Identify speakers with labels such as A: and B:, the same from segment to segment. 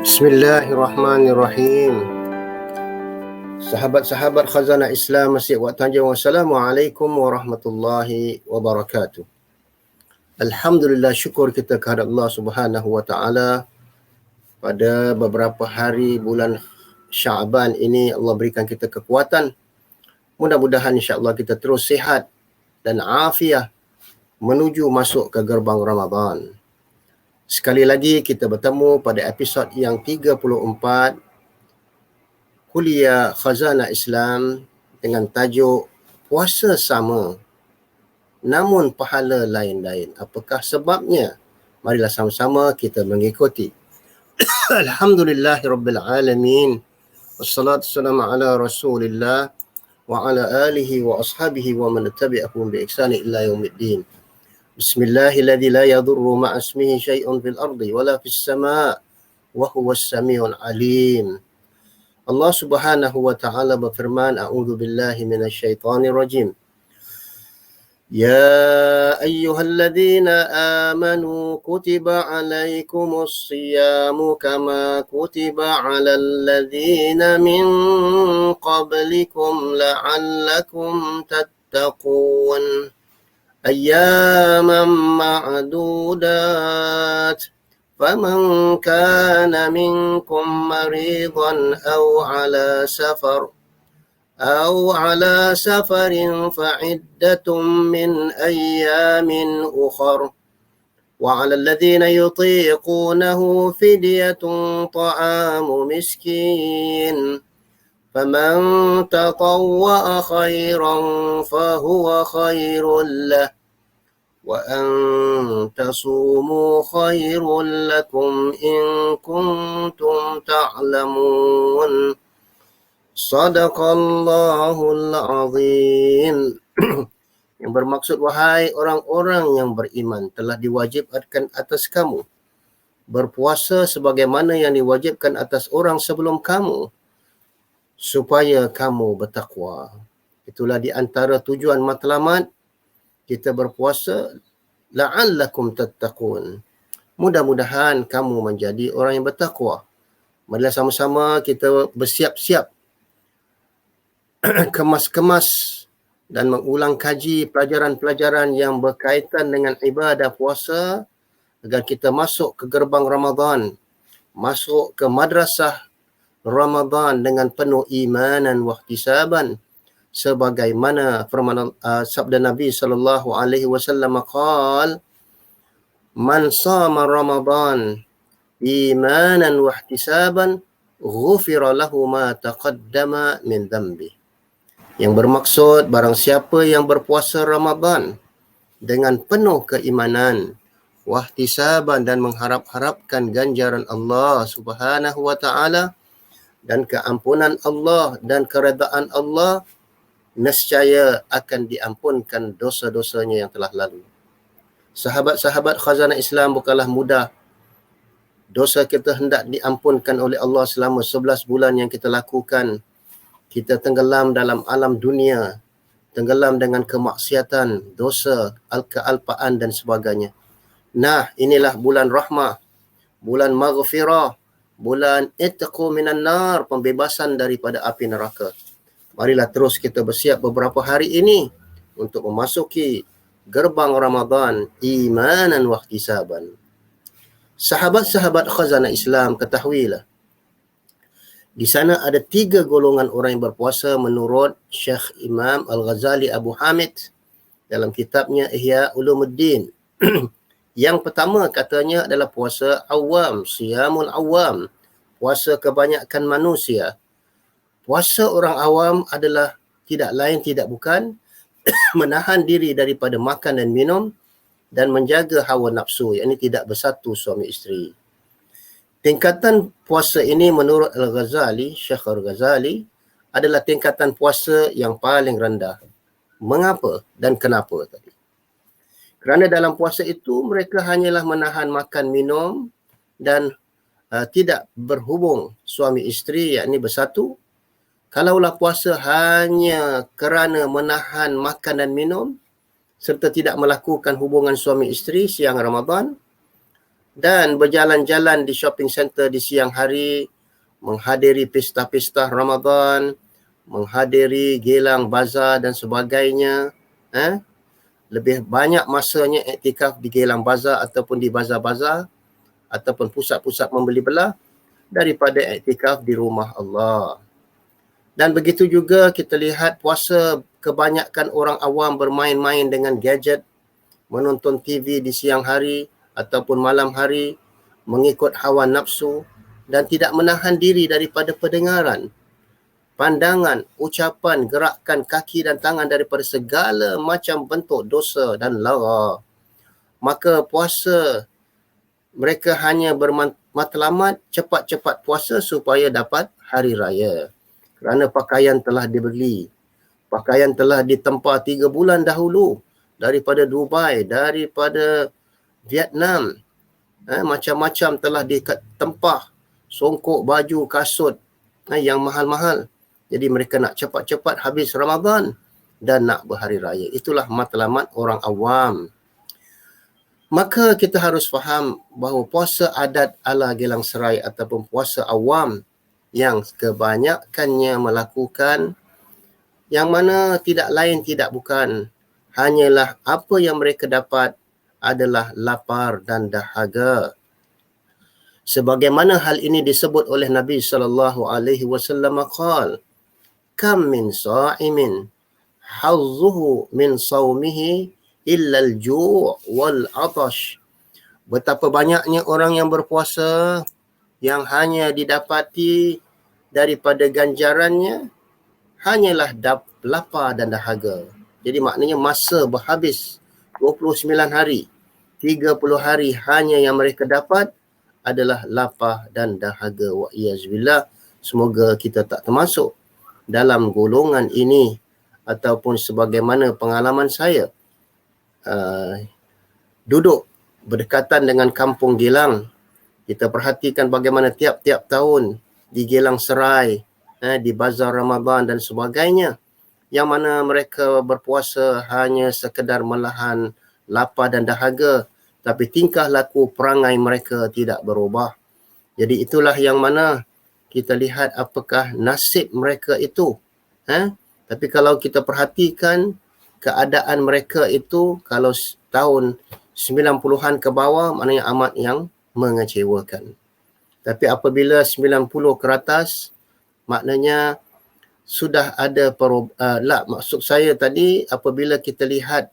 A: Bismillahirrahmanirrahim. Sahabat-sahabat Khazanah Islam Masjid Wak Tanjung, Wassalamualaikum warahmatullahi wabarakatuh. Alhamdulillah, syukur kita kepada Allah Subhanahu wa taala. Pada beberapa hari bulan Syaban ini Allah berikan kita kekuatan. Mudah-mudahan insya-Allah kita terus sihat dan afiah menuju masuk ke gerbang Ramadan. Sekali lagi kita bertemu pada episod yang 34 Kuliah Khazanah Islam dengan tajuk Puasa Sama namun pahala lain-lain. Apakah sebabnya? Marilah sama-sama kita mengikuti. Alhamdulillahirabbil alamin. Wassalatu wassalamu ala Rasulillah wa ala alihi wa ashabihi wa man tabi'ahum bi ihsani ila yaumiddin. Bismillahilladzi la yadurru ma'a ismihi syai'un fil ardi wala fis sama' wa huwas samiul alim. Allah Subhanahu wa taala berfirman, a'udzu billahi minasyaitonir rajim. Ya ayyuhalladzina amanu kutiba 'alaikumus shiyamu kama kutiba 'alal ladzina min qablikum la'allakum tattaqun. أياما معدودات فمن كان منكم مريضا أو على سفر فعدة من أيام أخر وعلى الذين يطيقونه فدية طعام مسكين فمن تطوع خيرا فهو خير له وأن تصوموا خير لكم إن كنتم تعلمون صدق الله العظيم. Yang bermaksud, wahai orang-orang yang beriman, telah diwajibkan atas kamu berpuasa sebagaimana yang diwajibkan atas orang sebelum kamu, supaya kamu bertakwa. Itulah di antara tujuan matlamat kita berpuasa, la'allakum tattaqun. Mudah-mudahan kamu menjadi orang yang bertakwa. Marilah sama-sama kita bersiap-siap kemas-kemas dan mengulang kaji pelajaran-pelajaran yang berkaitan dengan ibadah puasa agar kita masuk ke gerbang Ramadan, masuk ke madrasah Ramadan dengan penuh imanan wa ihtisaban, sebagaimana firman sabda Nabi sallallahu alaihi wasallam, qala man shama Ramadan imanan wa ihtisaban ghufira lahu ma taqaddama min dhanbi. Yang bermaksud, barang siapa yang berpuasa Ramadan dengan penuh keimanan, wahtisaban, dan mengharap-harapkan ganjaran Allah Subhanahu wa taala dan keampunan Allah dan keredaan Allah, nescaya akan diampunkan dosa-dosanya yang telah lalu. Sahabat-sahabat Khazanah Islam, bukanlah mudah. Dosa kita hendak diampunkan oleh Allah selama 11 bulan yang kita lakukan. Kita tenggelam dalam alam dunia, tenggelam dengan kemaksiatan, dosa, kealpaan dan sebagainya. Nah, inilah bulan rahmah, bulan maghfirah, bulan ittaqu minan nar, pembebasan daripada api neraka. Marilah terus kita bersiap beberapa hari ini untuk memasuki gerbang Ramadan imanan wa ihtisaban. Sahabat-sahabat Khazanah Islam, ketahuilah, di sana ada 3 golongan orang yang berpuasa menurut Syekh Imam Al-Ghazali Abu Hamid dalam kitabnya Ihya Ulumuddin. Yang pertama katanya adalah puasa awam, siyamul awam, puasa kebanyakan manusia. Puasa orang awam adalah tidak lain tidak bukan menahan diri daripada makan dan minum dan menjaga hawa nafsu, yakni tidak bersatu suami isteri. Tingkatan puasa ini menurut Al-Ghazali, Syekh Al-Ghazali, adalah tingkatan puasa yang paling rendah. Mengapa dan kenapa tadi? Kerana dalam puasa itu mereka hanyalah menahan makan minum dan tidak berhubung suami isteri, yakni bersatu. Kalaulah puasa hanya kerana menahan makan dan minum serta tidak melakukan hubungan suami isteri siang Ramadan, dan berjalan-jalan di shopping center di siang hari, menghadiri pesta-pesta Ramadan, menghadiri gelang bazar dan sebagainya. Lebih banyak masanya iktikaf di gelang bazar ataupun di bazar-bazar ataupun pusat-pusat membeli belah daripada iktikaf di rumah Allah. Dan begitu juga kita lihat puasa, kebanyakan orang awam bermain-main dengan gadget, menonton TV di siang hari ataupun malam hari, mengikut hawa nafsu dan tidak menahan diri daripada pendengaran, pandangan, ucapan, gerakan kaki dan tangan daripada segala macam bentuk dosa dan lara. Maka puasa mereka hanya bermatlamat cepat-cepat puasa supaya dapat hari raya. Kerana pakaian telah dibeli, pakaian telah ditempa 3 bulan dahulu daripada Dubai, daripada Vietnam, macam-macam telah ditempah, songkok, baju, kasut yang mahal-mahal. Jadi mereka nak cepat-cepat habis Ramadan dan nak berhari raya. Itulah matlamat orang awam. Maka kita harus faham bahawa puasa adat ala Gelang Serai ataupun puasa awam yang kebanyakannya melakukan, yang mana tidak lain tidak bukan hanyalah apa yang mereka dapat adalah lapar dan dahaga. Sebagaimana hal ini disebut oleh Nabi SAW, qala kam min sa'imin hazzuhu min sawmihi illa al-ju' wal 'atash. Betapa banyaknya orang yang berpuasa yang hanya didapati daripada ganjarannya hanyalah lapar dan dahaga. Jadi maknanya masa berhabis 29 hari, 30 hari hanya yang mereka dapat adalah lapar dan dahaga. Wa iyazbillah. Semoga kita tak termasuk dalam golongan ini, ataupun sebagaimana pengalaman saya duduk berdekatan dengan Kampung Gelang. Kita perhatikan bagaimana tiap-tiap tahun di Gelang Serai, di Bazar Ramadan dan sebagainya, yang mana mereka berpuasa hanya sekedar menahan lapar dan dahaga, tapi tingkah laku perangai mereka tidak berubah. Jadi itulah yang mana kita lihat apakah nasib mereka itu. Tapi kalau kita perhatikan keadaan mereka itu, kalau tahun 90-an ke bawah, maknanya amat yang mengecewakan. Tapi apabila 90 ke atas, maknanya sudah ada maksud saya tadi, apabila kita lihat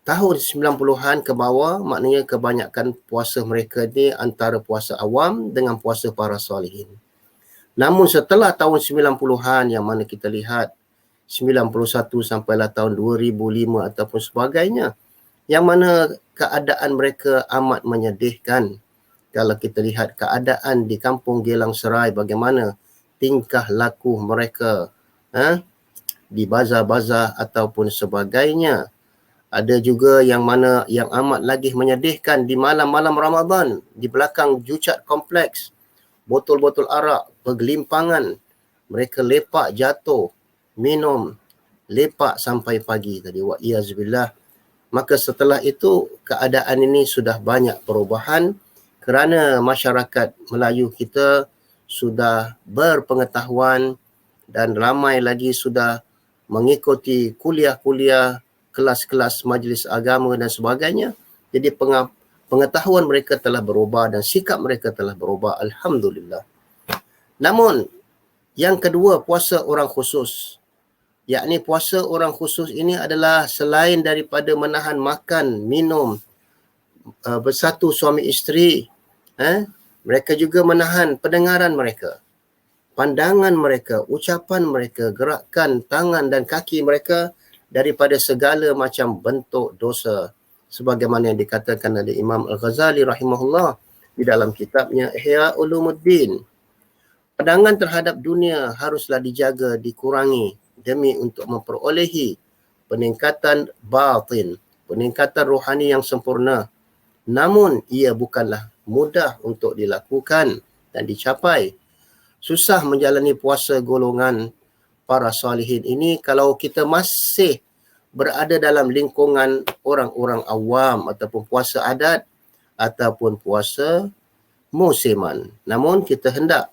A: tahun 90-an ke bawah, maknanya kebanyakan puasa mereka ni antara puasa awam dengan puasa para salihin. Namun setelah tahun 90-an, yang mana kita lihat 91 sampailah tahun 2005 ataupun sebagainya, yang mana keadaan mereka amat menyedihkan. Kalau kita lihat keadaan di Kampung Gelang Serai, bagaimana tingkah laku mereka di bazar-bazar ataupun sebagainya. Ada juga yang mana yang amat lagi menyedihkan di malam-malam Ramadan, di belakang Jucat Kompleks, botol-botol arak bergelimpangan, mereka lepak jatuh, minum, lepak sampai pagi tadi. Wa iyazbillah. Maka setelah itu keadaan ini sudah banyak perubahan kerana masyarakat Melayu kita sudah berpengetahuan dan ramai lagi sudah mengikuti kuliah-kuliah, kelas-kelas majlis agama dan sebagainya. Jadi pengetahuan mereka telah berubah dan sikap mereka telah berubah. Alhamdulillah. Namun yang kedua, puasa orang khusus. Yakni puasa orang khusus ini adalah selain daripada menahan makan, minum, bersatu suami isteri, mereka juga menahan pendengaran mereka, pandangan mereka, ucapan mereka, gerakan tangan dan kaki mereka daripada segala macam bentuk dosa. Sebagaimana yang dikatakan oleh Imam Al-Ghazali rahimahullah di dalam kitabnya Ihya Ulumuddin. Pandangan terhadap dunia haruslah dijaga, dikurangi demi untuk memperolehi peningkatan batin, peningkatan rohani yang sempurna. Namun ia bukanlah mudah untuk dilakukan dan dicapai. Susah menjalani puasa golongan para salihin ini kalau kita masih berada dalam lingkungan orang-orang awam ataupun puasa adat, ataupun puasa musiman. Namun kita hendak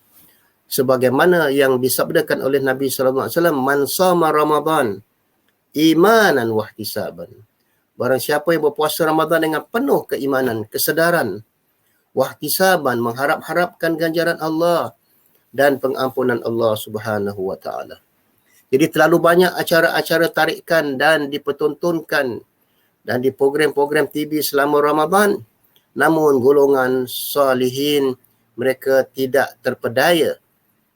A: sebagaimana yang disabdakan oleh Nabi sallallahu alaihi wasallam, man shama Ramadan imanan wa ihtisaban. Barang siapa yang berpuasa Ramadan dengan penuh keimanan, kesedaran, wa ihtisaban, mengharap-harapkan ganjaran Allah dan pengampunan Allah Subhanahu wa taala. Jadi terlalu banyak acara-acara tarikan dan dipertontonkan dan di program-program TV selama Ramadan, namun golongan salihin mereka tidak terpedaya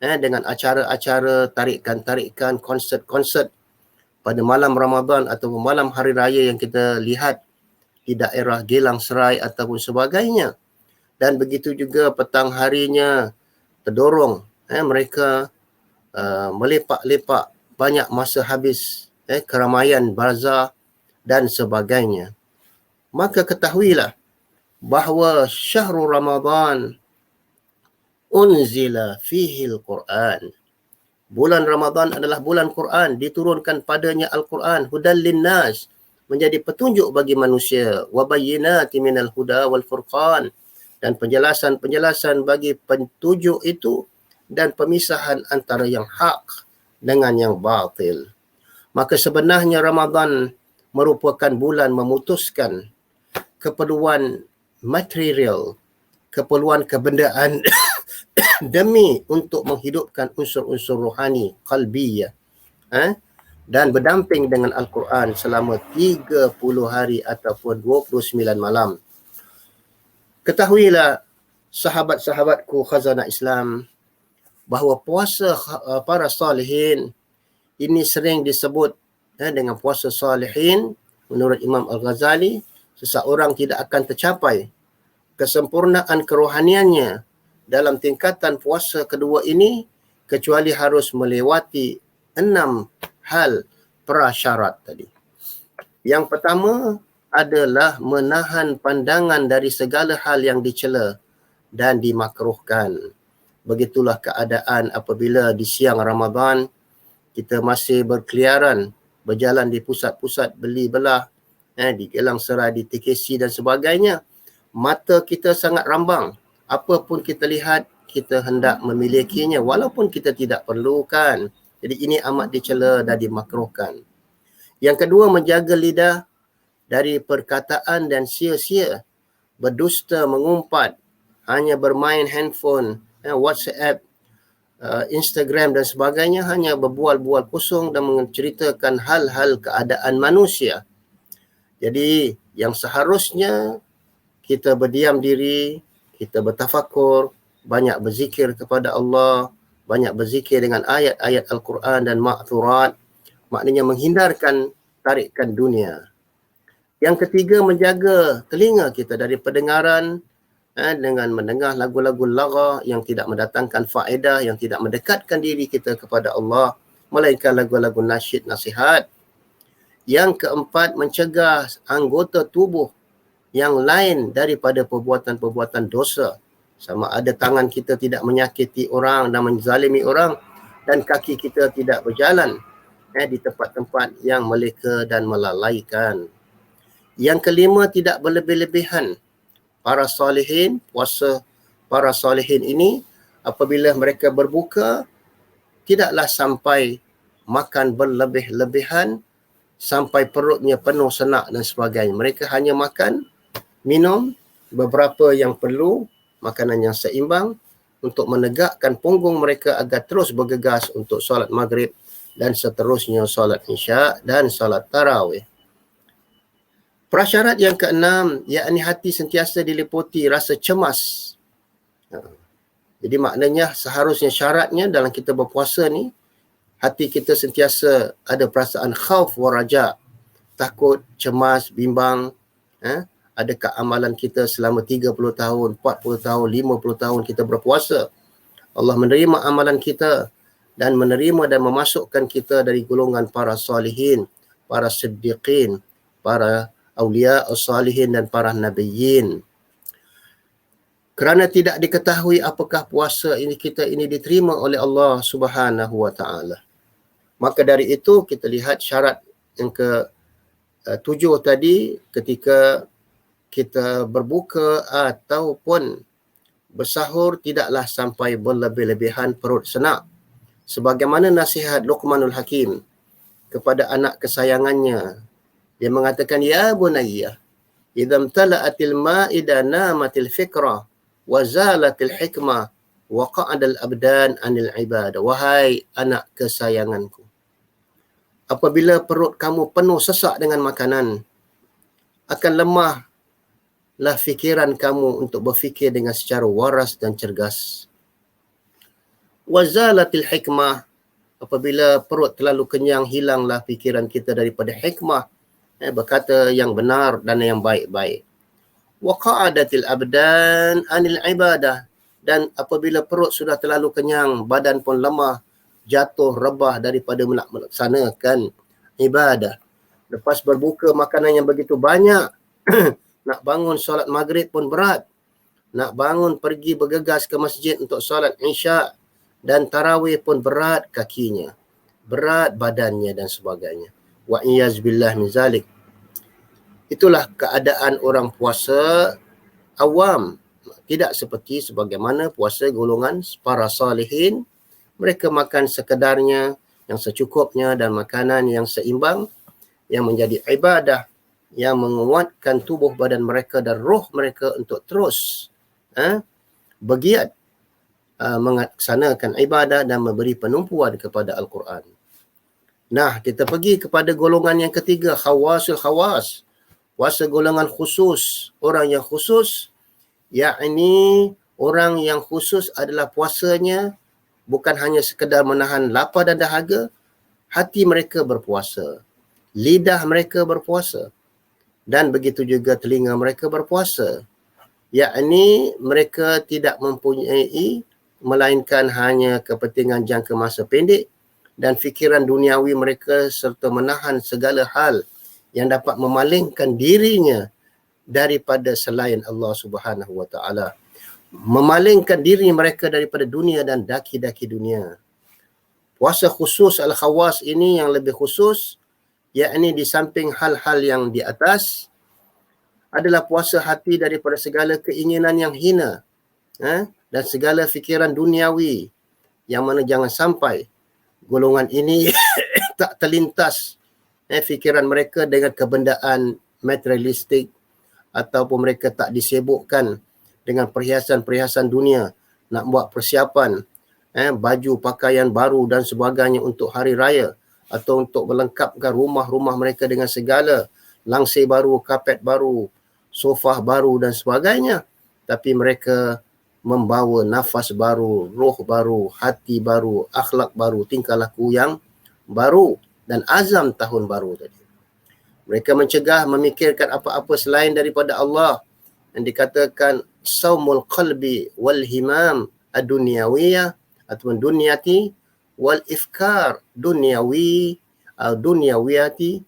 A: dengan acara-acara tarikan-tarikan, konsert-konsert pada malam Ramadan atau malam hari raya yang kita lihat di daerah Gelang Serai ataupun sebagainya. Dan begitu juga petang harinya terdorong mereka melepak-lepak banyak masa habis, keramaian, bazar dan sebagainya. Maka ketahuilah bahawa syahrul Ramadan unzila fihi al-Quran. Bulan Ramadan adalah bulan Quran, diturunkan padanya Al-Quran, hudal linnas, menjadi petunjuk bagi manusia, wa bayyinati minal huda wal furqan, dan penjelasan-penjelasan bagi petunjuk itu dan pemisahan antara yang hak dengan yang batil. Maka sebenarnya Ramadan merupakan bulan memutuskan keperluan material, keperluan kebendaan demi untuk menghidupkan unsur-unsur rohani, qalbiyah, dan berdamping dengan Al-Quran selama 30 hari ataupun 29 malam. Ketahuilah sahabat-sahabatku khazanah Islam, bahawa puasa para salihin ini sering disebut dengan puasa salihin. Menurut Imam Al-Ghazali, seseorang tidak akan tercapai kesempurnaan kerohaniannya dalam tingkatan puasa kedua ini kecuali harus melewati 6 hal prasyarat tadi. Yang pertama adalah menahan pandangan dari segala hal yang dicela dan dimakruhkan. Begitulah keadaan apabila di siang Ramadan kita masih berkeliaran, berjalan di pusat-pusat beli belah, di Gelang Serai, di TKC dan sebagainya. Mata kita sangat rambang. Apa pun kita lihat, kita hendak memilikinya walaupun kita tidak perlukan. Jadi ini amat dicela dan dimakruhkan. Yang kedua, menjaga lidah dari perkataan dan sia-sia, berdusta, mengumpat, hanya bermain handphone, WhatsApp, Instagram dan sebagainya, hanya berbual-bual kosong dan menceritakan hal-hal keadaan manusia. Jadi yang seharusnya kita berdiam diri, kita bertafakur, banyak berzikir kepada Allah, banyak berzikir dengan ayat-ayat Al-Quran dan ma'thurat, maknanya menghindarkan tarikan dunia. Yang ketiga, menjaga telinga kita dari pendengaran dengan mendengar lagu-lagu lagha yang tidak mendatangkan faedah, yang tidak mendekatkan diri kita kepada Allah, melainkan lagu-lagu nasyid nasihat. Yang keempat, mencegah anggota tubuh yang lain daripada perbuatan-perbuatan dosa. Sama ada tangan kita tidak menyakiti orang dan menzalimi orang, dan kaki kita tidak berjalan di tempat-tempat yang meleka dan melalaikan. Yang kelima, tidak berlebih-lebihan. Para salihin, puasa para salihin ini apabila mereka berbuka, tidaklah sampai makan berlebih-lebihan sampai perutnya penuh senak dan sebagainya. Mereka hanya makan, minum beberapa yang perlu, makanan yang seimbang untuk menegakkan punggung mereka agar terus bergegas untuk solat maghrib dan seterusnya solat isya dan solat tarawih. Prasyarat yang keenam, yakni hati sentiasa diliputi rasa cemas. Jadi maknanya seharusnya syaratnya dalam kita berpuasa ni, hati kita sentiasa ada perasaan khauf wa raja, takut, cemas, bimbang. Adakah amalan kita selama 30 tahun, 40 tahun, 50 tahun kita berpuasa, Allah menerima amalan kita dan menerima dan memasukkan kita dari golongan para salihin, para siddiqin, para awliya as-salihin dan para nabiyyin. Kerana tidak diketahui apakah puasa ini kita ini diterima oleh Allah Subhanahu wa taala. Maka dari itu kita lihat syarat yang ke-7 tadi, ketika kita berbuka ataupun bersahur tidaklah sampai berlebih-lebihan perut senak. Sebagaimana nasihat Luqmanul Hakim kepada anak kesayangannya. Dia mengatakan, ya bunayya, idza imtala'atil ma'ida namatil fikra wa zalatil hikmah wa qa'adal abdan anil ibadah. Wahai anak kesayanganku, apabila perut kamu penuh sesak dengan makanan, akan lemahlah fikiran kamu untuk berfikir dengan secara waras dan cergas. Wazalatil hikmah, apabila perut terlalu kenyang, hilanglah fikiran kita daripada hikmah, berkata yang benar dan yang baik-baik. Waqa'adatil abdan anil ibadah, dan apabila perut sudah terlalu kenyang, badan pun lemah, jatuh rebah daripada melaksanakan ibadah. Lepas berbuka makanan yang begitu banyak, nak bangun solat maghrib pun berat. Nak bangun pergi bergegas ke masjid untuk solat isyak dan tarawih pun berat kakinya, berat badannya dan sebagainya. Wa iyaz billah min zalik. Itulah keadaan orang puasa awam. Tidak seperti sebagaimana puasa golongan para salihin. Mereka makan sekedarnya, yang secukupnya, dan makanan yang seimbang, yang menjadi ibadah, yang menguatkan tubuh badan mereka dan roh mereka untuk terus bergiat melaksanakan ibadah dan memberi penumpuan kepada Al-Quran. Nah, kita pergi kepada golongan yang ketiga, khawasul khawas. Puasa golongan khusus, orang yang khusus, yakni orang yang khusus adalah puasanya bukan hanya sekadar menahan lapar dan dahaga, hati mereka berpuasa, lidah mereka berpuasa, dan begitu juga telinga mereka berpuasa. Yakni mereka tidak mempunyai melainkan hanya kepentingan jangka masa pendek dan fikiran duniawi mereka, serta menahan segala hal yang dapat memalingkan dirinya daripada selain Allah Subhanahu wa taala. Memalingkan diri mereka daripada dunia dan daki-daki dunia. Puasa khusus al-khawas ini yang lebih khusus, yakni di samping hal-hal yang di atas, adalah puasa hati daripada segala keinginan yang hina dan segala fikiran duniawi, yang mana jangan sampai golongan ini tak terlintas fikiran mereka dengan kebendaan materialistik, ataupun mereka tak disibukkan dengan perhiasan-perhiasan dunia, nak buat persiapan baju, pakaian baru dan sebagainya untuk hari raya, atau untuk melengkapkan rumah-rumah mereka dengan segala langsir baru, kapet baru, sofa baru dan sebagainya. Tapi mereka membawa nafas baru, roh baru, hati baru, akhlak baru, tingkah laku yang baru, dan azam tahun baru tadi. Mereka mencegah memikirkan apa-apa selain daripada Allah, yang dikatakan saumul qalbi wal himam ad-dunyawiyah ataupun dunyati wal ifkar dunyawi dunyawiyati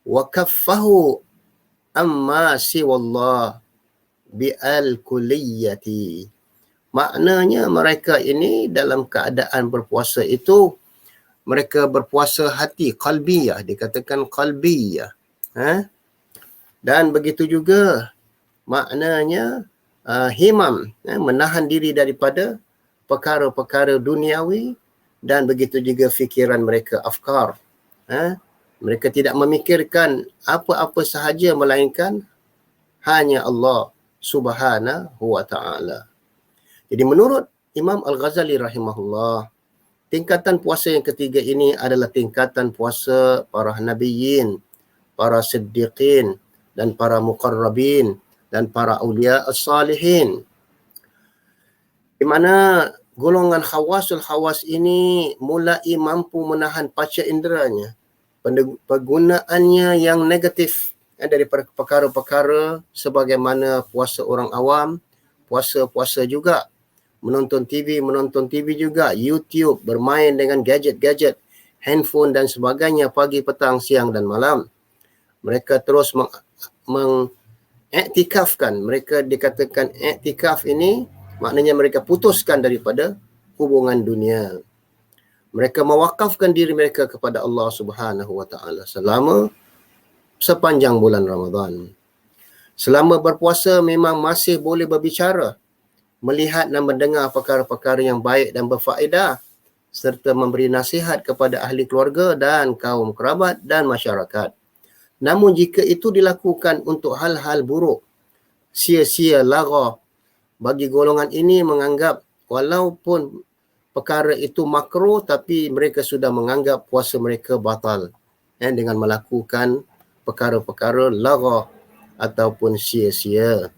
A: wa kaffahu amma siwallah bi'al kulliyati. Maknanya mereka ini dalam keadaan berpuasa itu, mereka berpuasa hati, qalbiyah, dikatakan qalbiyah. Dan begitu juga maknanya himam, menahan diri daripada perkara-perkara duniawi, dan begitu juga fikiran mereka, afkar. Mereka tidak memikirkan apa-apa sahaja melainkan hanya Allah Subhanahu wa ta'ala. Jadi menurut Imam Al-Ghazali rahimahullah, tingkatan puasa yang ketiga ini adalah tingkatan puasa para nabiyyin, para siddiqin, dan para muqarrabin, dan para awliya as-salihin. Di mana golongan khawasul khawas ini mulai mampu menahan panca inderanya, penggunaannya yang negatif daripada perkara-perkara sebagaimana puasa orang awam, puasa juga, menonton TV juga, YouTube, bermain dengan gadget-gadget, handphone dan sebagainya pagi, petang, siang dan malam. Mereka terus mengiktikafkan. Mereka dikatakan iktikaf ini maknanya mereka putuskan daripada hubungan dunia. Mereka mewakafkan diri mereka kepada Allah Subhanahu wa ta'ala selama sepanjang bulan Ramadan. Selama berpuasa memang masih boleh berbicara, melihat dan mendengar perkara-perkara yang baik dan berfaedah, serta memberi nasihat kepada ahli keluarga dan kaum kerabat dan masyarakat. Namun jika itu dilakukan untuk hal-hal buruk, sia-sia, lara, bagi golongan ini menganggap walaupun perkara itu makruh, tapi mereka sudah menganggap puasa mereka batal dengan melakukan perkara-perkara lara ataupun sia-sia.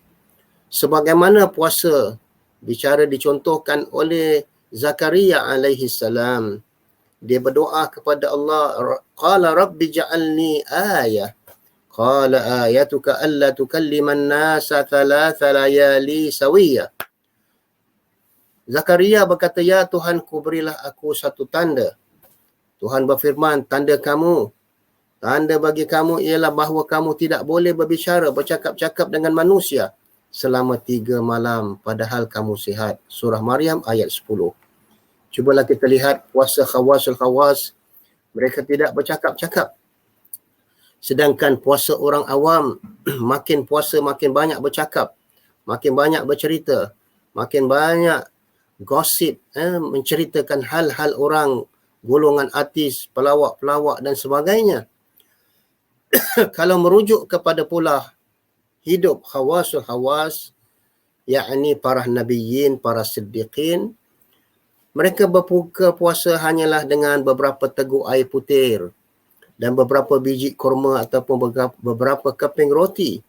A: Sebagaimana puasa bicara dicontohkan oleh Zakaria alaihi salam. Dia berdoa kepada Allah, qala rabbi ja'alni ayah. Qala ayatuka alla tukalliman nasa thalatha layali sawiya. Zakaria berkata, ya Tuhanku, berilah aku satu tanda. Tuhan berfirman, tanda bagi kamu ialah bahawa kamu tidak boleh berbicara, bercakap-cakap dengan manusia selama 3 malam padahal kamu sihat. Surah Maryam ayat 10. Cubalah kita lihat puasa khawasul khawas, mereka tidak bercakap-cakap. Sedangkan puasa orang awam, makin puasa makin banyak bercakap, makin banyak bercerita, makin banyak gosip, menceritakan hal-hal orang, golongan artis, pelawak-pelawak dan sebagainya. Kalau merujuk kepada pula hidup khawasul khawas, yakni para nabiyyin, para siddiqin, mereka berbuka puasa hanyalah dengan beberapa teguk air putir dan beberapa biji kurma ataupun beberapa keping roti.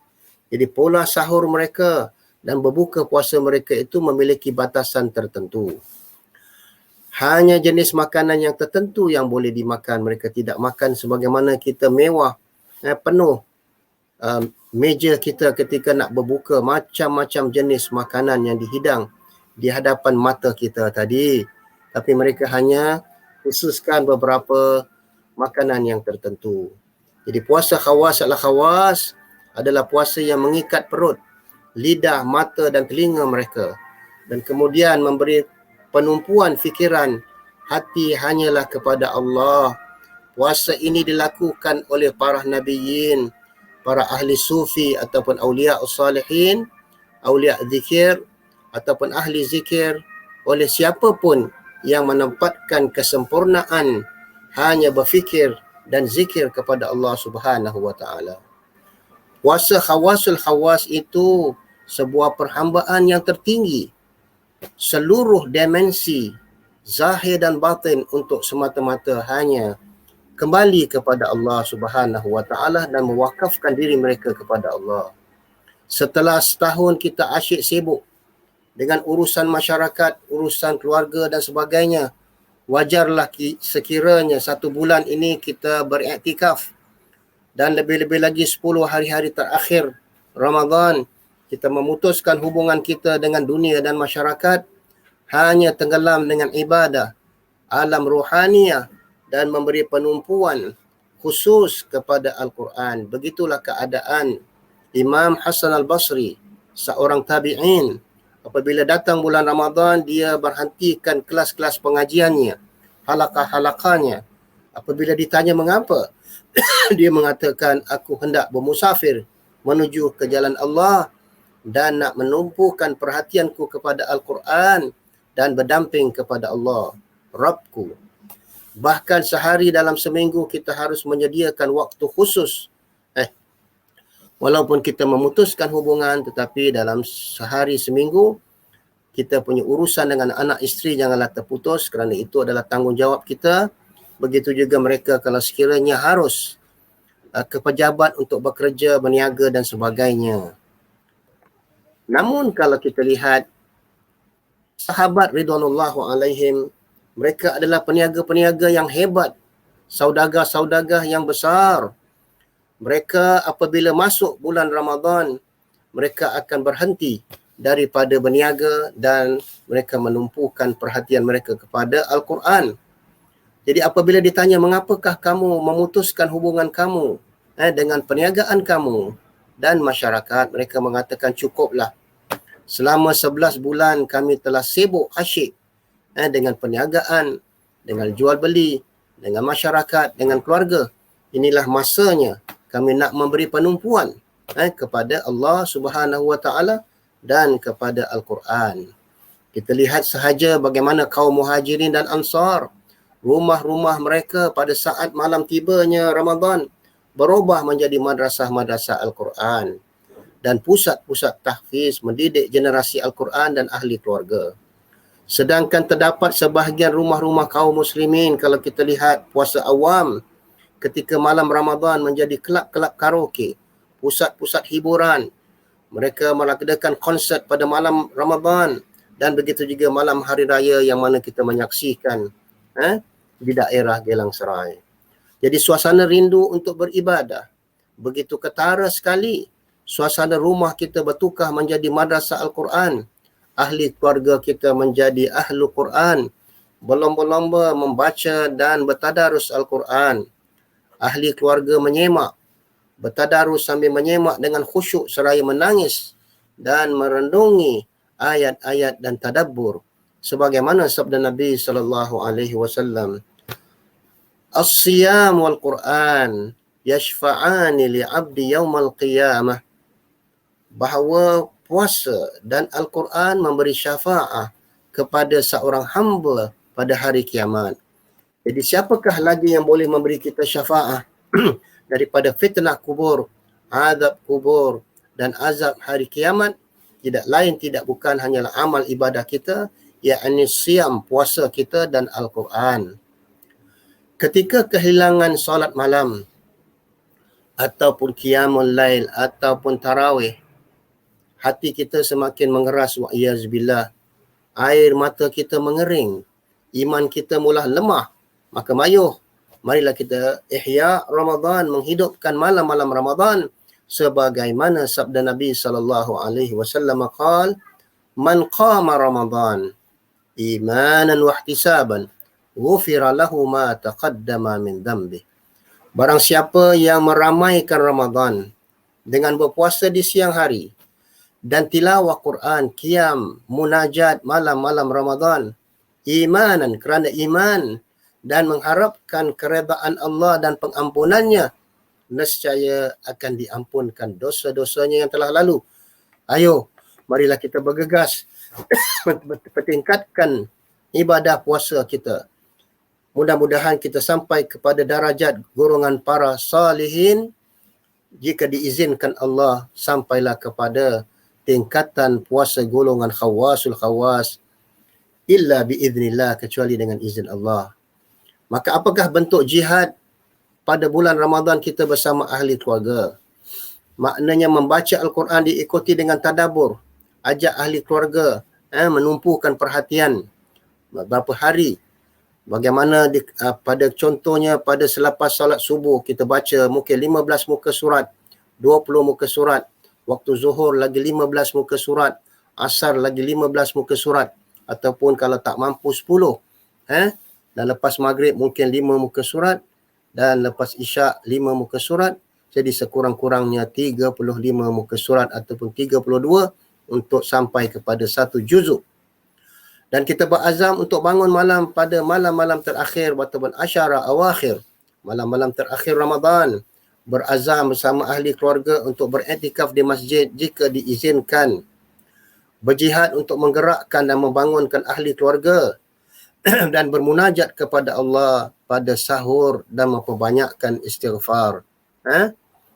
A: Jadi pola sahur mereka dan berbuka puasa mereka itu memiliki batasan tertentu. Hanya jenis makanan yang tertentu yang boleh dimakan. Mereka tidak makan sebagaimana kita mewah, penuh meja kita ketika nak berbuka, macam-macam jenis makanan yang dihidang di hadapan mata kita tadi. Tapi mereka hanya khususkan beberapa makanan yang tertentu. Jadi puasa khawas adalah puasa yang mengikat perut, lidah, mata dan telinga mereka, dan kemudian memberi penumpuan fikiran hati hanyalah kepada Allah. Puasa ini dilakukan oleh para nabiyyin, para ahli sufi ataupun awliya salihin, awliya zikir ataupun ahli zikir, oleh siapapun yang menempatkan kesempurnaan hanya berfikir dan zikir kepada Allah Subhanahu wa taala. Puasa khawasul khawas itu sebuah perhambaan yang tertinggi, seluruh dimensi zahir dan batin untuk semata-mata hanya kembali kepada Allah Subhanahu wa taala dan mewakafkan diri mereka kepada Allah. Setelah setahun kita asyik sibuk dengan urusan masyarakat, urusan keluarga dan sebagainya, wajarlah sekiranya 1 bulan ini kita beriktikaf, dan lebih-lebih lagi 10 hari-hari terakhir Ramadan, kita memutuskan hubungan kita dengan dunia dan masyarakat, hanya tenggelam dengan ibadah, alam ruhaniyah dan memberi penumpuan khusus kepada Al-Quran. Begitulah keadaan Imam Hasan Al-Basri, seorang tabi'in. Apabila datang bulan Ramadan, dia berhentikan kelas-kelas pengajiannya, halaqah-halaqahnya. Apabila ditanya mengapa, dia mengatakan, aku hendak bermusafir menuju ke jalan Allah dan nak menumpukan perhatianku kepada Al-Quran dan berdamping kepada Allah, Rabbku. Bahkan sehari dalam seminggu kita harus menyediakan waktu khusus. Walaupun kita memutuskan hubungan, tetapi dalam sehari seminggu kita punya urusan dengan anak isteri janganlah terputus, kerana itu adalah tanggungjawab kita. Begitu juga mereka kalau sekiranya harus ke pejabat untuk bekerja, berniaga dan sebagainya. Namun kalau kita lihat sahabat ridwanullahu alaihim, mereka adalah peniaga-peniaga yang hebat, saudagar-saudagar yang besar. Mereka apabila masuk bulan Ramadan, mereka akan berhenti daripada berniaga dan mereka menumpukan perhatian mereka kepada Al-Quran. Jadi apabila ditanya mengapakah kamu memutuskan hubungan kamu dengan perniagaan kamu dan masyarakat, mereka mengatakan cukuplah. Selama 11 bulan kami telah sibuk asyik dengan perniagaan, dengan jual beli, dengan masyarakat, dengan keluarga. Inilah masanya kami nak memberi penumpuan kepada Allah Subhanahu Wa Taala dan kepada Al-Quran. Kita lihat sahaja bagaimana kaum Muhajirin dan Ansar, rumah-rumah mereka pada saat malam tibanya Ramadan berubah menjadi madrasah-madrasah Al-Quran dan pusat-pusat tahfiz mendidik generasi Al-Quran dan ahli keluarga. Sedangkan terdapat sebahagian rumah-rumah kaum muslimin, kalau kita lihat puasa awam, ketika malam Ramadan menjadi kelab-kelab karaoke, pusat-pusat hiburan. Mereka mengadakan konsert pada malam Ramadan dan begitu juga malam hari raya yang mana kita menyaksikan di daerah Gelang Serai. Jadi suasana rindu untuk beribadah begitu ketara sekali. Suasana rumah kita bertukar menjadi madrasah Al-Quran. Ahli keluarga kita menjadi ahlu Quran. Berlomba-lomba membaca dan bertadarus Al-Quran. Ahli keluarga menyemak, bertadarus sambil menyemak dengan khusyuk seraya menangis dan merenungi ayat-ayat dan tadabbur. Sebagaimana sabda Nabi SAW, As-siyam wal Quran yashfa'ani li'abdi yawmal qiyamah. Bahawa puasa dan Al-Quran memberi syafa'ah kepada seorang hamba pada hari kiamat. Jadi siapakah lagi yang boleh memberi kita syafa'ah daripada fitnah kubur, azab kubur dan azab hari kiamat? Tidak lain tidak bukan hanyalah amal ibadah kita, yakni siam, puasa kita dan Al-Quran. Ketika kehilangan solat malam ataupun qiyamul lail ataupun tarawih, hati kita semakin mengeras, wa'iyazbillah. Air mata kita mengering, iman kita mula lemah. Maka marilah kita ihya Ramadan, menghidupkan malam-malam Ramadan sebagaimana sabda Nabi SAW qala, man qama Ramadan imanan wa ihtisaban ghufira lahu ma taqaddama min dhanbi. Barang siapa yang meramaikan Ramadan dengan berpuasa di siang hari dan tilawah Quran, qiyam, munajat malam-malam Ramadan, imanan, kerana iman dan mengharapkan keredaan Allah dan pengampunannya, nescaya akan diampunkan dosa-dosanya yang telah lalu. Ayo, marilah kita bergegas pertingkatkan ibadah puasa kita. Mudah-mudahan kita sampai kepada darajat golongan para salihin. Jika diizinkan Allah, sampailah kepada tingkatan puasa golongan khawasul khawas, illa biiznillah, kecuali dengan izin Allah. Maka apakah bentuk jihad pada bulan Ramadan kita bersama ahli keluarga? Maknanya membaca Al-Quran diikuti dengan tadabbur. Ajak ahli keluarga menumpukan perhatian beberapa hari. Bagaimana pada contohnya pada selepas salat subuh kita baca mungkin 15 muka surat, 20 muka surat. Waktu zuhur lagi 15 muka surat, asar lagi 15 muka surat, ataupun kalau tak mampu 10. Dan lepas maghrib mungkin 5 muka surat, dan lepas isyak 5 muka surat. Jadi sekurang-kurangnya 35 muka surat ataupun 32 untuk sampai kepada 1 juzuk. Dan kita berazam untuk bangun malam pada malam-malam terakhir ataupun asyara awakhir, malam-malam terakhir Ramadan. Berazam bersama ahli keluarga untuk beriktikaf di masjid jika diizinkan. Berjihad untuk menggerakkan dan membangunkan ahli keluarga dan bermunajat kepada Allah pada sahur dan memperbanyakkan istighfar.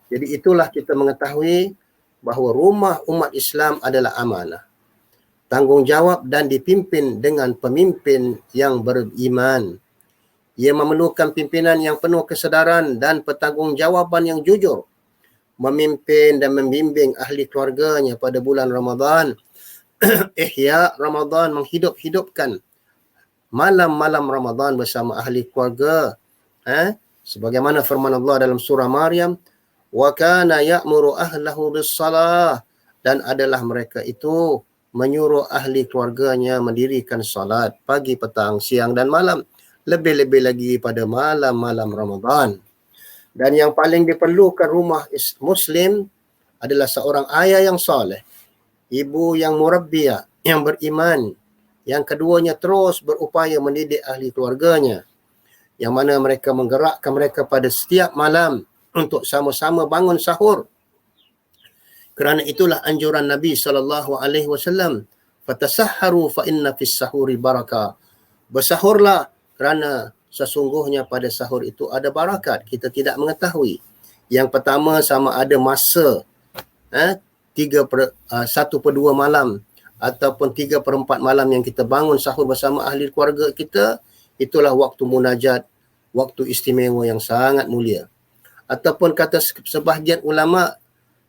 A: Jadi itulah kita mengetahui bahawa rumah umat Islam adalah amanah, tanggungjawab dan dipimpin dengan pemimpin yang beriman. Ia memerlukan pimpinan yang penuh kesedaran dan pertanggungjawaban yang jujur, memimpin dan membimbing ahli keluarganya pada bulan Ramadan. Ihya Ramadan, menghidup-hidupkan malam-malam Ramadan bersama ahli keluarga. Sebagaimana firman Allah dalam surah Maryam, wa kana ya'muru ahlahu bis-salah, dan adalah mereka itu menyuruh ahli keluarganya mendirikan salat pagi, petang, siang dan malam. Lebih-lebih lagi pada malam-malam Ramadan. Dan yang paling diperlukan rumah Muslim adalah seorang ayah yang soleh, ibu yang murabbiyah, yang beriman. Yang keduanya terus berupaya mendidik ahli keluarganya, yang mana mereka menggerakkan mereka pada setiap malam untuk sama-sama bangun sahur Kerana itulah anjuran Nabi SAW, fatasahharu fa inna fis sahuri barakah. Bersahurlah kerana sesungguhnya pada sahur itu ada barakat. Kita tidak mengetahui. Yang pertama, sama ada masa 1/2 malam ataupun 3/4 malam yang kita bangun sahur bersama ahli keluarga kita, itulah waktu munajat, waktu istimewa yang sangat mulia. Ataupun kata sebahagian ulama,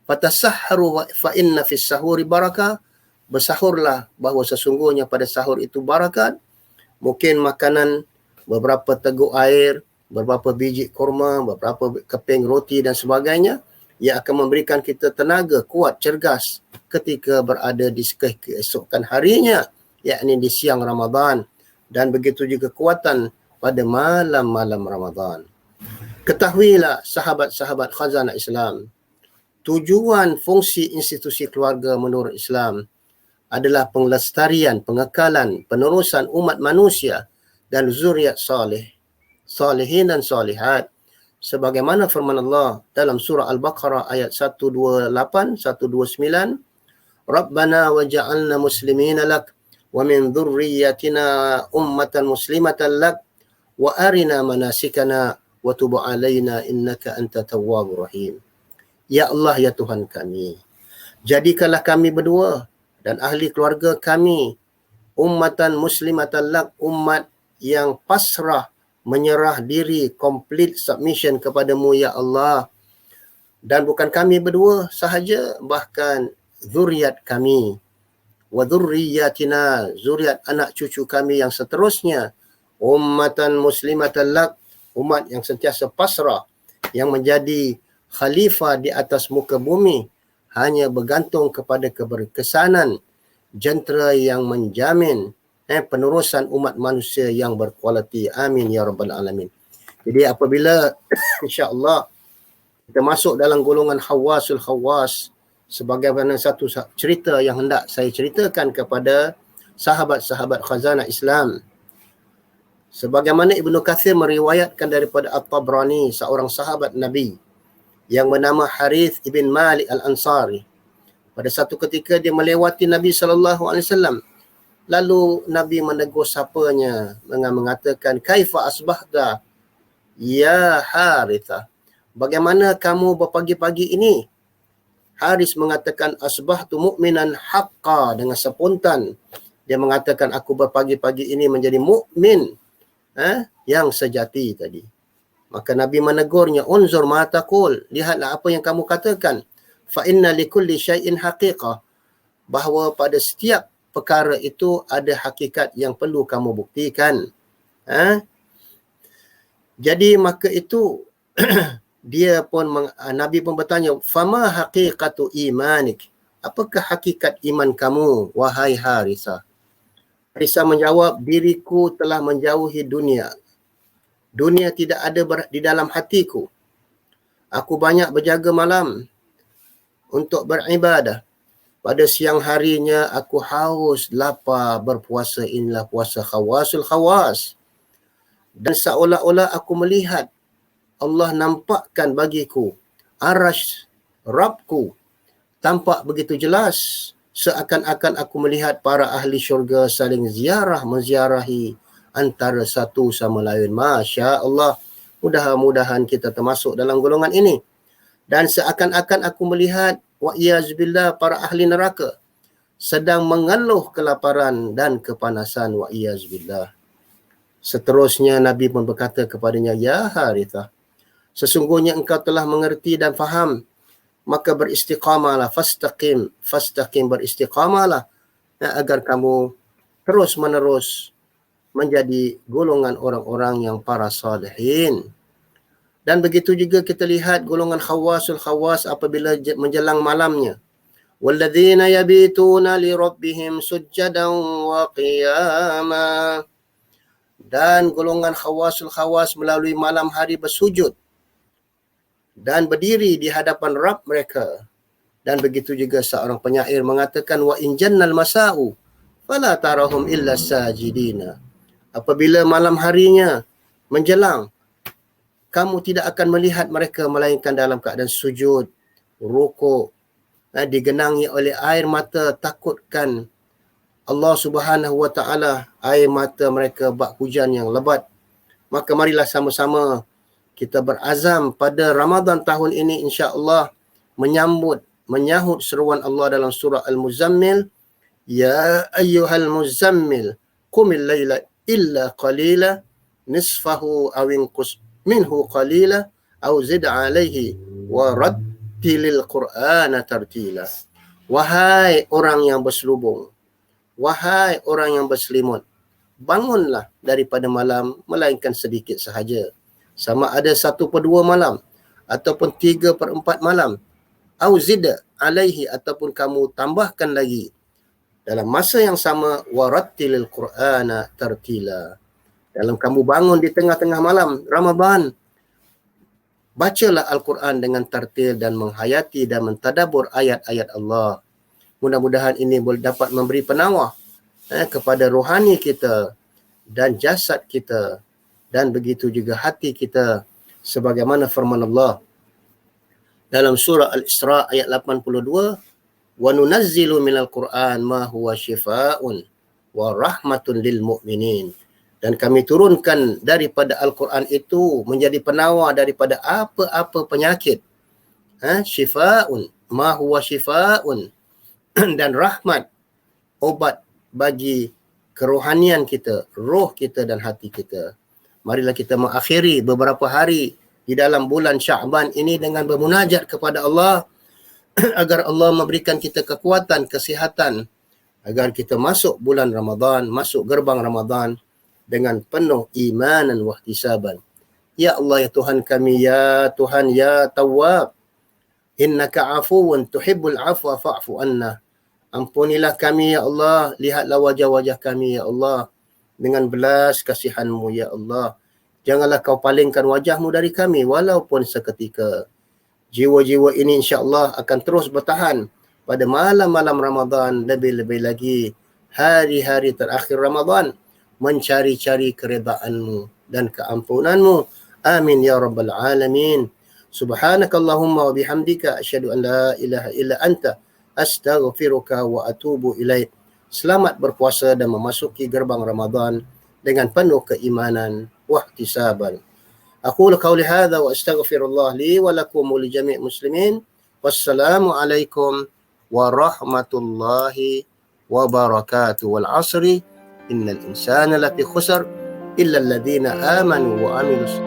A: fatasahharu fa inna fis sahuri barakah, bersahurlah bahawa sesungguhnya pada sahur itu barakat. Mungkin makanan, beberapa teguk air, beberapa biji kurma, beberapa keping roti dan sebagainya, yang akan memberikan kita tenaga, kuat, cergas ketika berada di keesokan harinya, yakni di siang Ramadan, dan begitu juga kekuatan pada malam-malam Ramadan. Ketahuilah sahabat-sahabat khazanah Islam, tujuan fungsi institusi keluarga menurut Islam adalah penglestarian, pengekalan, penerusan umat manusia dan zuriat salihin dan salihat. Sebagaimana firman Allah dalam surah Al-Baqarah ayat 128, 129, Rabbana waja'alna muslimina lak wa min dhurriyyatina ummatan muslimatan lak wa arina manasikana wa tub alaina innaka anta tawwabur rahim. Ya Allah, ya Tuhan kami, jadikanlah kami berdua dan ahli keluarga kami ummatan muslimatan lak, umat yang pasrah, menyerah diri, complete submission kepadamu ya Allah. Dan bukan kami berdua sahaja, bahkan zuriat kami, wa dhurriyyatina, zuriat anak cucu kami yang seterusnya, ummatan muslimatan lak, umat yang sentiasa pasrah, yang menjadi khalifah di atas muka bumi, hanya bergantung kepada keberkesanan jentera yang menjamin penerusan umat manusia yang berkualiti. Amin ya rabbal alamin. Jadi apabila insya-Allah kita masuk dalam golongan khawasul khawas, sebagaimana satu cerita yang hendak saya ceritakan kepada sahabat-sahabat khazanah Islam. Sebagaimana Ibnu Katsir meriwayatkan daripada At-Tabrani, seorang sahabat Nabi yang bernama Harith ibn Malik Al-Ansari. Pada satu ketika dia melewati Nabi SAW. Lalu Nabi menegur sapanya dengan mengatakan, Kaifa asbahta ya Harithah? Bagaimana kamu berpagi-pagi ini? Haris mengatakan, asbahtu mu'minan haqqa, dengan spontan. Dia mengatakan, aku berpagi-pagi ini menjadi mukmin yang sejati tadi. Maka Nabi menegurnya, unzur ma taqul, lihatlah apa yang kamu katakan. Fa inna likulli syai'in haqiqah, bahawa pada setiap perkara itu ada hakikat yang perlu kamu buktikan. Jadi maka itu dia pun Nabi pun bertanya, fama haqiqatu imanik, apakah hakikat iman kamu wahai Harithah? Harithah menjawab, diriku telah menjauhi dunia. Dunia tidak ada di dalam hatiku. Aku banyak berjaga malam untuk beribadah. Pada siang harinya aku haus, lapar, berpuasa. Inilah puasa khawasul khawas. Dan seolah-olah aku melihat Allah nampakkan bagiku arash Rabbku, tampak begitu jelas, seakan-akan aku melihat para ahli syurga saling menziarahi antara satu sama lain. Masya Allah, mudah-mudahan kita termasuk dalam golongan ini. Dan seakan-akan aku melihat wa'iyazbillah para ahli neraka sedang mengeluh kelaparan dan kepanasan, wa'iyazbillah. Seterusnya Nabi pun berkata kepadanya, ya Harithah, sesungguhnya engkau telah mengerti dan faham, maka beristiqamalah, fastaqim beristiqamalah, agar kamu terus menerus menjadi golongan orang-orang yang para salihin. Dan begitu juga kita lihat golongan khawasul khawas apabila menjelang malamnya. Walladzina yabituna li rabbihim sujjadan wa qiyama. Dan golongan khawasul khawas melalui malam hari bersujud dan berdiri di hadapan Rabb mereka. Dan begitu juga seorang penyair mengatakan, wa in jannal masa'u fala tarahum illa sajidina. Apabila malam harinya menjelang, kamu tidak akan melihat mereka melainkan dalam keadaan sujud, rukuk, digenangi oleh air mata, takutkan Allah Subhanahu wa taala, air mata mereka bak hujan yang lebat. Maka marilah sama-sama kita berazam pada Ramadan tahun ini insya-Allah menyahut seruan Allah dalam surah Al-Muzammil, ya ayyuhal muzammil qumil laila illa qalila nisfahu aw inqus minhu qalila aw zid alaihi wa rattilil qur'ana tartila. Wahai orang yang berselubung, wahai orang yang berselimut, bangunlah daripada malam melainkan sedikit sahaja, sama ada 1/2 malam ataupun 3/4 malam, au zida alaihi, ataupun kamu tambahkan lagi dalam masa yang sama, warattilil qur'ana tartila. Dalam kamu bangun di tengah-tengah malam Ramadan, bacalah Al-Quran dengan tartil dan menghayati dan mentadabbur ayat-ayat Allah. Mudah-mudahan ini boleh dapat memberi penawar kepada rohani kita dan jasad kita, dan begitu juga hati kita, sebagaimana firman Allah dalam surah Al-Isra ayat 82, wa nunazzilu minal Qur'an ma huwa syifaa'un wa rahmatun lil mu'minin. Dan kami turunkan daripada Al-Quran itu menjadi penawar daripada apa-apa penyakit. Syifaa'un, ma huwa syifaa'un, dan rahmat, obat bagi kerohanian kita, roh kita dan hati kita. Marilah kita mengakhiri beberapa hari di dalam bulan Sya'ban ini dengan bermunajat kepada Allah agar Allah memberikan kita kekuatan, kesihatan, agar kita masuk bulan Ramadan, masuk gerbang Ramadan dengan penuh imanan wa ihtisaban. Ya Allah, ya Tuhan kami, ya Tuhan, ya Tawwab, innaka afuwun tuhibbul afwa fa'fu anna. Ampunilah kami ya Allah, lihatlah wajah-wajah kami ya Allah dengan belas kasihan-Mu ya Allah. Janganlah kau palingkan wajah-Mu dari kami walaupun seketika. Jiwa-jiwa ini insya-Allah akan terus bertahan pada malam-malam Ramadan, lebih-lebih lagi hari-hari terakhir Ramadan, mencari-cari keredaan-Mu dan keampunan-Mu. Amin ya rabbal alamin. Subhanakallahumma wa bihamdika asyhadu an la ilaha illa anta astaghfiruka wa atubu ilaik. Selamat berpuasa dan memasuki gerbang Ramadan dengan penuh keimanan wa ihtisaban. Aqulu qawli hadza wa astaghfirullah li wa lakum wa li jami' muslimin. Wassalamu alaikum warahmatullahi wabarakatuh. Wal 'asri innal insana lafi khusr illa alladhina amanu wa amilus